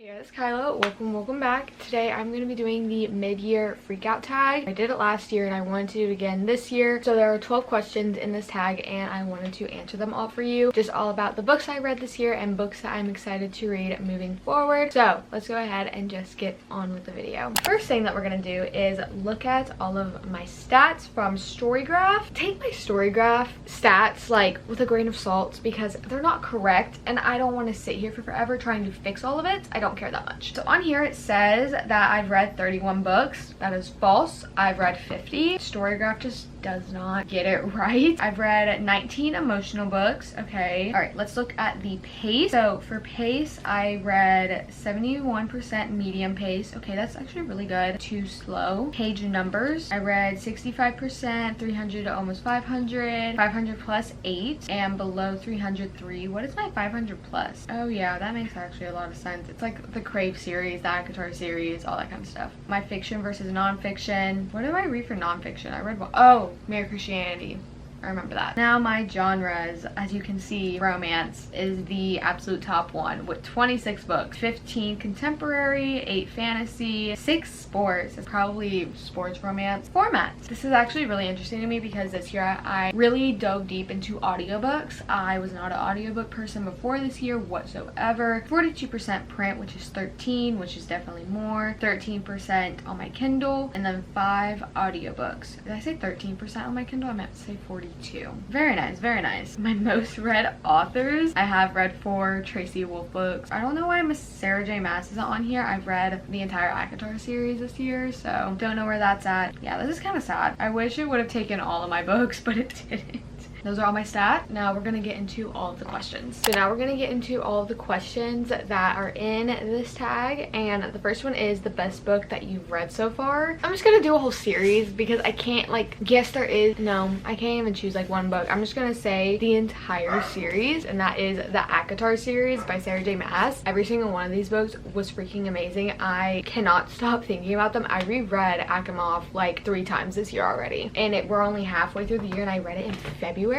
Hey guys, it's Kyla. Welcome back. Today I'm going to be doing the mid-year freakout tag. I did it last year and I wanted to do it again this year. So there are 12 questions in this tag and I wanted to answer them all for you. Just all about the books I read this year and books that I'm excited to read moving forward. So let's go ahead and just get on with the video. First thing that we're going to do is look at all of my stats from storygraph. Take my storygraph stats like with a grain of salt because they're not correct and I don't want to sit here for forever trying to fix all of it. I don't care that much. So on here it says that I've read 31 books. That is false. I've read 50. Storygraph just does not get it right. I've read 19 emotional books. Okay. All right, let's look at the pace. So for pace, I read 71% medium pace. Okay, that's actually really good. Too slow. Page numbers. I read 65%, 300 to almost 500, 500 plus 8, and below 303. What is my 500 plus? Oh yeah, that makes actually a lot of sense. It's like the Crave series, the ACOTAR series, all that kind of stuff. My fiction versus nonfiction. What do I read for nonfiction? I read, oh, Mere Christianity. I remember that. Now my genres, as you can see, romance is the absolute top one with 26 books, 15 contemporary, 8 fantasy, 6 sports. It's probably sports romance formats. This is actually really interesting to me because this year I really dove deep into audiobooks. I was not an audiobook person before this year whatsoever. 42% print, which is 13, which is definitely more. 13% on my Kindle, and then 5 audiobooks. Did I say 13% on my Kindle? I meant to say 42. Very nice, very nice. My most read authors, I have read 4 Tracy Wolf books. I don't know why Miss Sarah J Maas isn't on here. I've read the entire ACOTAR series this year, so don't know where that's at. Yeah, this is kind of sad. I wish it would have taken all of my books, but it didn't. Those are all my stats. Now we're gonna get into all of the questions. So now we're gonna get into all of the questions that are in this tag, and the first one is the best book that you've read so far. I'm just gonna do a whole series because I can't like guess there is, no, I can't even choose like one book. I'm just gonna say the entire series, and that is the ACOTAR series by Sarah J Maas. Every single one of these books was freaking amazing. I cannot stop thinking about them. I reread Asimov like 3 times this year already, and we're only halfway through the year and I read it in February.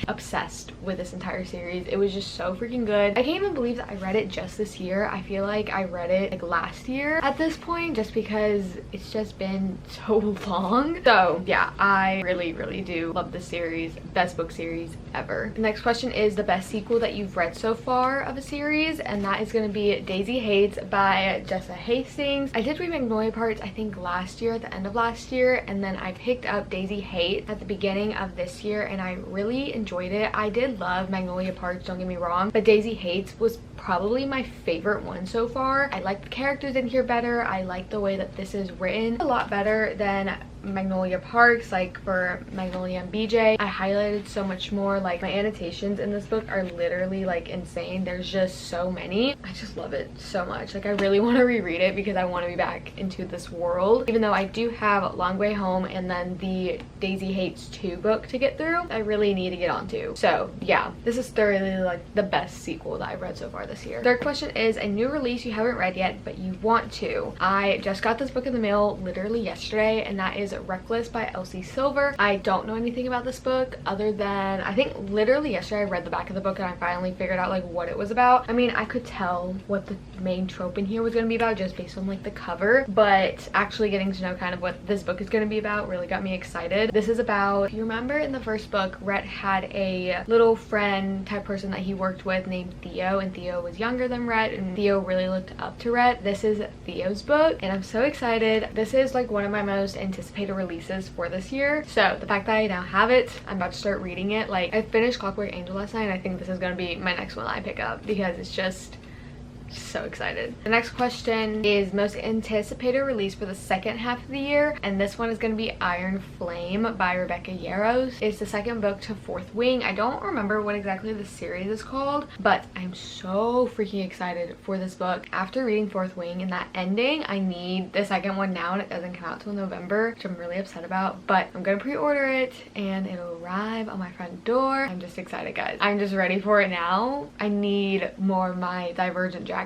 Obsessed with this entire series. It was just so freaking good. I can't even believe that I read it just this year. I feel like I read it like last year at this point just because it's just been so long. So yeah, I really do love this series. Best book series ever. The next question is the best sequel that you've read so far of a series, and that is going to be Daisy Hates by Jessa Hastings. I did read Magnolia Parts I think last year, at the end of last year, and then I picked up Daisy Hate at the beginning of this year and I really enjoyed it. I did love Magnolia Parks, don't get me wrong, but Daisy Hates was probably my favorite one so far. I like the characters in here better. I like the way that this is written a lot better than Magnolia Parks. Like for Magnolia and BJ, I highlighted so much more. Like my annotations in this book are literally like insane. There's just so many. I just love it so much. Like I really want to reread it because I want to be back into this world. Even though I do have Long Way Home and then the Daisy Hates 2 book to get through, I really need to get onto. So yeah, this is thoroughly like the best sequel that I've read so far this year. Third question is a new release you haven't read yet but you want to. I just got this book in the mail literally yesterday, and that is Reckless by Elsie Silver. I don't know anything about this book other than I think literally yesterday I read the back of the book and I finally figured out like what it was about. I mean, I could tell what the main trope in here was going to be about just based on like the cover, but actually getting to know kind of what this book is going to be about really got me excited. This is about, if you remember in the first book, Rhett had a little friend type person that he worked with named Theo, and Theo was younger than Rhett and Theo really looked up to Rhett. This is Theo's book and I'm so excited. This is like one of my most anticipated releases for this year, so the fact that I now have it, I'm about to start reading it. Like I finished Clockwork Angel last night and I think this is going to be my next one that I pick up because it's just so excited. The next question is most anticipated release for the second half of the year, and this one is going to be Iron Flame by Rebecca Yarros. It's the second book to Fourth Wing. I don't remember what exactly the series is called, but I'm so freaking excited for this book. After reading Fourth Wing and that ending, I need the second one now, and it doesn't come out till November, which I'm really upset about, but I'm gonna pre-order it and it'll arrive on my front door. I'm just excited, guys. I'm just ready for it now. I need more of my Divergent Dragons.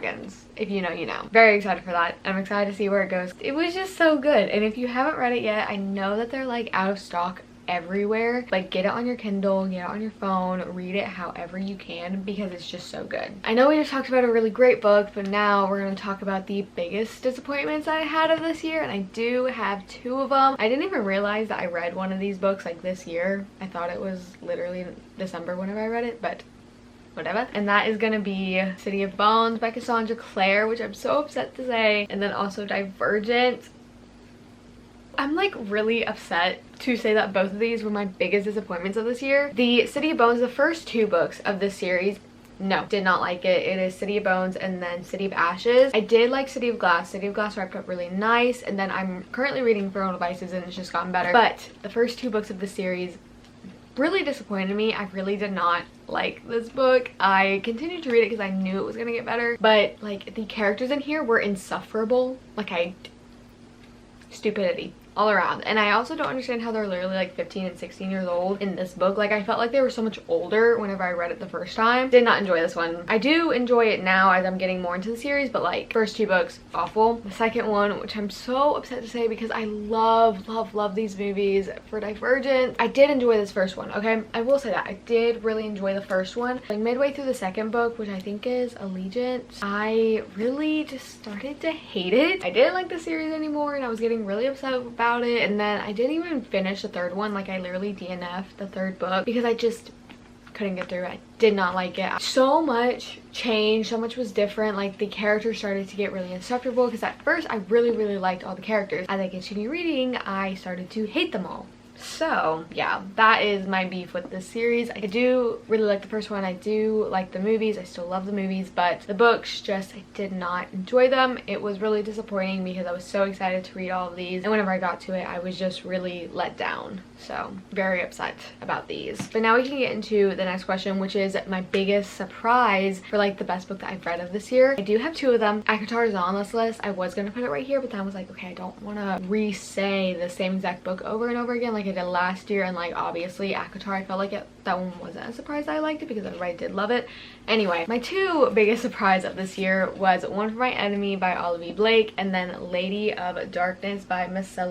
If you know, you know. Very excited for that. I'm excited to see where it goes. It was just so good, and if you haven't read it yet, I know that they're like out of stock everywhere. Like, get it on your Kindle, get it on your phone, read it however you can because it's just so good. I know we just talked about a really great book, but now we're going to talk about the biggest disappointments I had of this year, and I do have 2 of them. I didn't even realize that I read one of these books like this year. I thought it was literally December whenever I read it, but whatever. And that is gonna be City of Bones by Cassandra Clare, which I'm so upset to say, and then also Divergent. I'm like really upset to say that both of these were my biggest disappointments of this year. The City of Bones, the first 2 books of this series, no, did not like it. It is City of Bones and then City of Ashes. I did like City of Glass. City of Glass wrapped up really nice, and then I'm currently reading Feral Devices and it's just gotten better. But the first 2 books of the series really disappointed me. I really did not like this book. I continued to read it because I knew it was gonna get better, but like the characters in here were insufferable. Like, stupidity all around. And I also don't understand how they're literally like 15 and 16 years old in this book. Like, I felt like they were so much older whenever I read it the first time. Did not enjoy this one. I do enjoy it now as I'm getting more into the series, but like, first 2 books, awful. The second one, which I'm so upset to say because I love these movies, for Divergent. I did enjoy this first one, okay? I will say that. I did really enjoy the first one. Like, midway through the second book, which I think is Allegiance, I really just started to hate it. I didn't like the series anymore and I was getting really upset about it, and then I didn't even finish the third one. Like, I literally DNF'd the third book because I just couldn't get through it. I did not like it. So much changed, so much was different. Like, the characters started to get really insufferable because at first I really liked all the characters. As I continued reading, I started to hate them all. So yeah, that is my beef with this series. I do really like the first one. I do like the movies. I still love the movies, but the books, just, I did not enjoy them. It was really disappointing because I was so excited to read all of these, and whenever I got to it, I was just really let down. So very upset about these. But now we can get into the next question, which is my biggest surprise for like the best book that I've read of this year. I do have 2 of them. ACOTAR is on this list. I was gonna put it right here, but then I was like, okay, I don't want to re-say the same exact book over and over again like I did last year. And like, obviously ACOTAR, I felt like that one wasn't a surprise that I liked it because everybody did love it. Anyway, my 2 biggest surprise of this year was One for My Enemy by Olivia Blake, and then Lady of Darkness by Melissa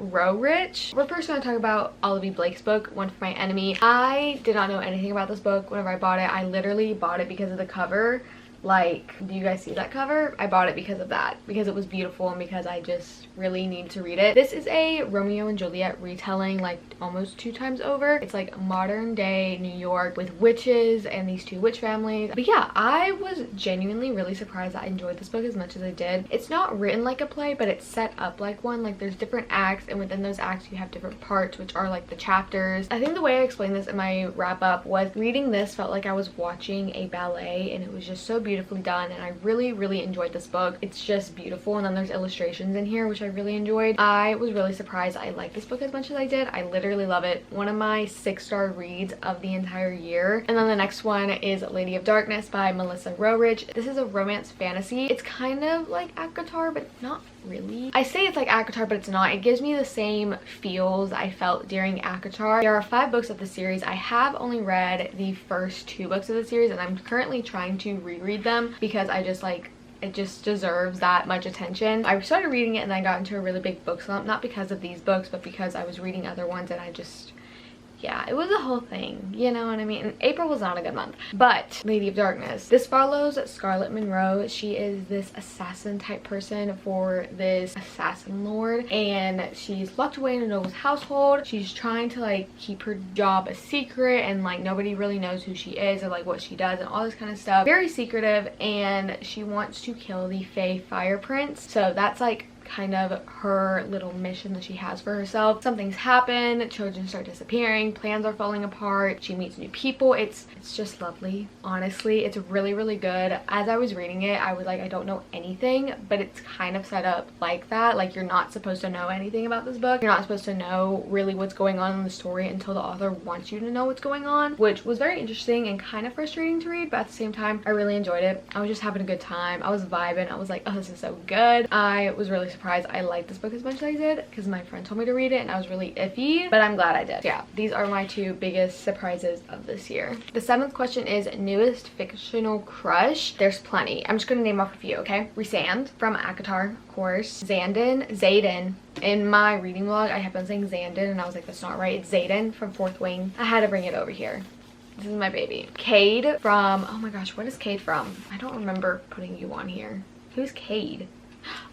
Rowrich. We're first going to talk about Olivia Blake's book, One for My Enemy. I did not know anything about this book whenever I bought it. I literally bought it because of the cover. Like, do you guys see that cover? I bought it because of that, because it was beautiful and because I just really need to read it. This is a Romeo and Juliet retelling, like almost 2 times over. It's like modern day New York with witches and these 2 witch families. But yeah, I was genuinely really surprised that I enjoyed this book as much as I did. It's not written like a play, but it's set up like one. Like, there's different acts, and within those acts you have different parts, which are like the chapters. I think the way I explained this in my wrap up was reading this felt like I was watching a ballet, and it was just so beautifully done, and I really enjoyed this book. It's just beautiful, and then there's illustrations in here which I really enjoyed. I was really surprised I liked this book as much as I did. I literally love it. One of my 6-star reads of the entire year. And then the next one is Lady of Darkness by Melissa Rowrich. This is a romance fantasy. It's kind of like ACOTAR, but not really. I say it's like ACOTAR, but it's not. It gives me the same feels I felt during ACOTAR. There are 5 books of the series. I have only read the first 2 books of the series, and I'm currently trying to reread them because I just like, it just deserves that much attention. I started reading it and I got into a really big book slump, not because of these books, but because I was reading other ones, and I just, yeah, it was a whole thing, you know what I mean? And April was not a good month. But Lady of Darkness, this follows Scarlett Monroe. She is this assassin type person for this assassin lord, and she's locked away in a noble's household. She's trying to like keep her job a secret, and like nobody really knows who she is or like what she does and all this kind of stuff. Very secretive, and she wants to kill the Fae Fire Prince. So that's like kind of her little mission that she has for herself. Something's happened, children start disappearing, plans are falling apart, she meets new people. It's just lovely. Honestly, it's really good. As I was reading it, I was like, I don't know anything, but it's kind of set up like that. Like, you're not supposed to know anything about this book. You're not supposed to know really what's going on in the story until the author wants you to know what's going on, which was very interesting and kind of frustrating to read, but at the same time I really enjoyed it. I was just having a good time. I was vibing. I was like, oh, this is so good. I was really surprised I liked this book as much as I did because my friend told me to read it and I was really iffy, but I'm glad I did. Yeah, these are my two biggest surprises of this year. The 7th question is newest fictional crush. There's plenty. I'm just gonna name off a few, okay? Rhysand from ACOTAR, of course. Xaden. In my reading vlog, I kept on saying Xandon and I was like, that's not right. It's Xaden from 4th Wing. I had to bring it over here. This is my baby. Cade from, oh my gosh, what is Cade from? I don't remember putting you on here. Who's Cade?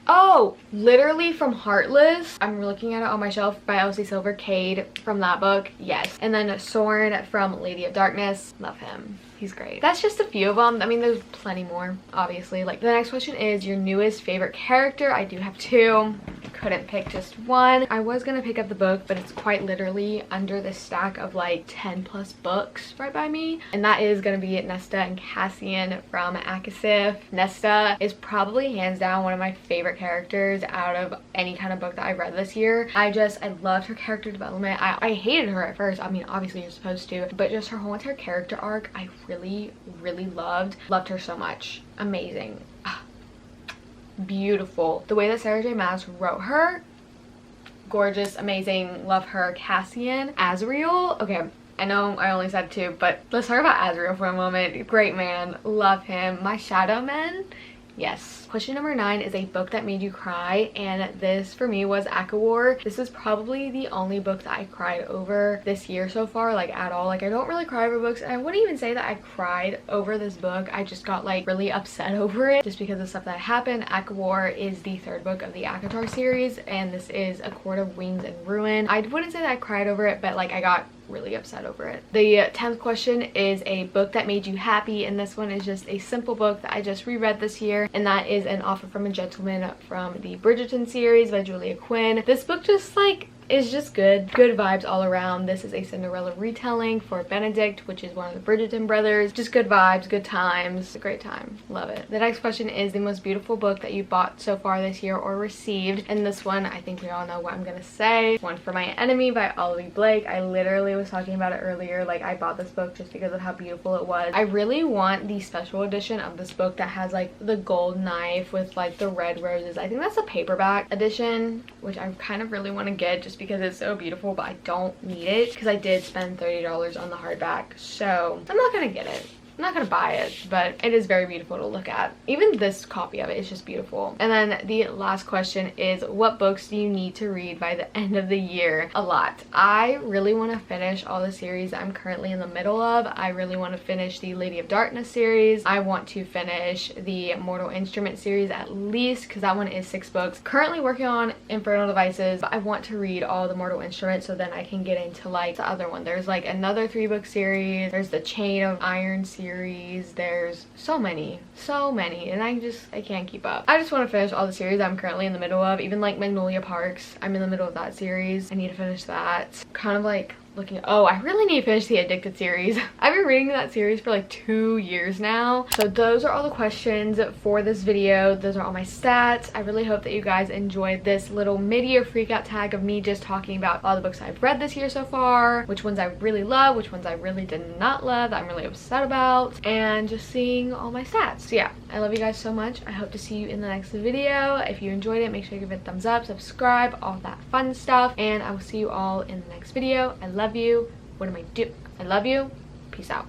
Oh, literally from Heartless. I'm looking at it on my shelf by Elsie Silver. Cade from that book, yes. And then Soren from Lady of Darkness. Love him. He's great. That's just a few of them. I mean, there's plenty more, obviously. Like, the next question is your newest favorite character. I do have 2. Couldn't pick just one. I was gonna pick up the book, but it's quite literally under this stack of like 10 plus books right by me. And that is gonna be Nesta and Cassian from Akasif. Nesta is probably hands down one of my favorite characters out of any kind of book that I've read this year. I loved her character development. I hated her at first. I mean, obviously you're supposed to, but just her whole entire character arc, I really loved her so much. Amazing. Beautiful. The way that Sarah J Maas wrote her, gorgeous, amazing, love her. Cassian, Azriel, okay, I know I only said 2, but let's talk about Azriel for a moment. Great man, love him. My Shadow Men, yes. Question number 9 is a book that made you cry, and this for me was Akawar. This is probably the only book that I cried over this year so far, like at all. Like, I don't really cry over books, and I wouldn't even say that I cried over this book. I just got like really upset over it just because of stuff that happened. Akawar is the 3rd book of the ACOTAR series, and this is A Court of Wings and Ruin. I wouldn't say that I cried over it, but like I got really upset over it. The 10th question is a book that made you happy, and this one is just a simple book that I just reread this year, and that is An Offer from a Gentleman from the Bridgerton series by Julia Quinn. This book just like is just good vibes all around. This is a Cinderella retelling for Benedict, which is one of the Bridgerton brothers. Just good vibes, good times, a great time. Love it. The next question is the most beautiful book that you bought so far this year or received, and this one I think we all know what I'm gonna say. One for My Enemy by Ollie Blake. I literally was talking about it earlier. Like, I bought this book just because of how beautiful it was. I really want the special edition of this book that has like the gold knife with like the red roses. I think that's a paperback edition, which I kind of really want to get just because it's so beautiful, but I don't need it because I did spend $30 on the hardback, so I'm not gonna get it. I'm not gonna buy it, but it is very beautiful to look at. Even this copy of it is just beautiful. And then the last question is, what books do you need to read by the end of the year? A lot. I really want to finish all the series I'm currently in the middle of. I really want to finish the Lady of Darkness series. I want to finish the Mortal Instrument series at least, because that one is 6 books. Currently working on Infernal Devices, but I want to read all the Mortal Instruments so then I can get into like the other one. There's like another 3-book series. There's the Chain of Iron series. There's so many, and I can't keep up. I just want to finish all the series I'm currently in the middle of. Even like Magnolia Parks, I'm in the middle of that series. I need to finish that. Kind of like looking, oh, I really need to finish the Addicted series. I've been reading that series for like 2 years now. So those are all the questions for this video. Those are all my stats. I really hope that you guys enjoyed this little mid-year freakout tag of me just talking about all the books I've read this year so far, which ones I really love, which ones I really did not love, that I'm really upset about, and just seeing all my stats. So yeah, I love you guys so much. I hope to see you in the next video. If you enjoyed it, make sure you give it a thumbs up, subscribe, all that fun stuff, and I will see you all in the next video. I love you. What am I doing? I love you. Peace out.